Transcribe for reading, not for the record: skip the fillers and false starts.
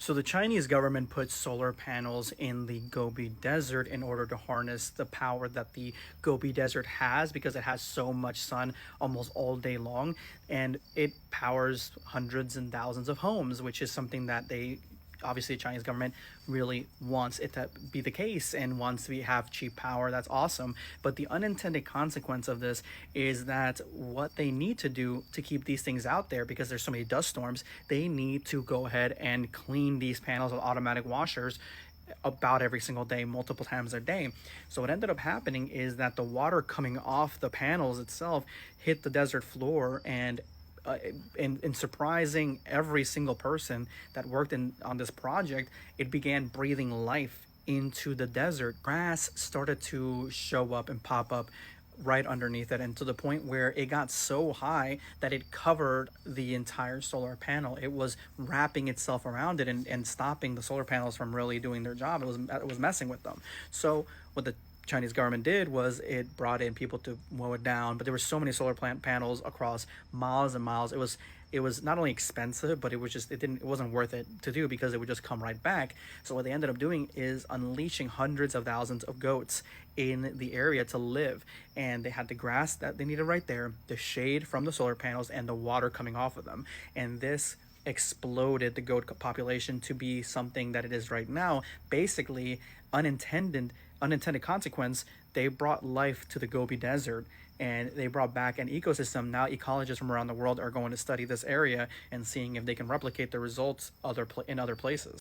So the Chinese government put solar panels in the Gobi Desert in order to harness the power that the Gobi Desert has because it has so much sun almost all day long, and it powers hundreds and thousands of homes, which is something that they obviously the Chinese government really wants it to be the case and wants to have cheap power. That's awesome. But the unintended consequence of this is that what they need to do to keep these things out there, because there's so many dust storms, they need to go ahead and clean these panels with automatic washers about every single day, multiple times a day. So what ended up happening is that the water coming off the panels itself hit the desert floor, and in surprising every single person that worked on this project, it began breathing life into the desert. Grass started to show up and pop up right underneath it, and to the point where it got so high that it covered the entire solar panel. It was wrapping itself around it and stopping the solar panels from really doing their job. It was messing with them. So what the Chinese government did was it brought in people to mow it down, but there were so many solar plant panels across miles and miles. It was not only expensive, but it wasn't worth it to do because it would just come right back. So what they ended up doing is unleashing hundreds of thousands of goats in the area to live, and they had the grass that they needed right there, the shade from the solar panels, and the water coming off of them. And this exploded the goat population to be something that it is right now. Basically, unintended consequence, they brought life to the Gobi Desert, and they brought back an ecosystem. Now ecologists from around the world are going to study this area and seeing if they can replicate the results in other places.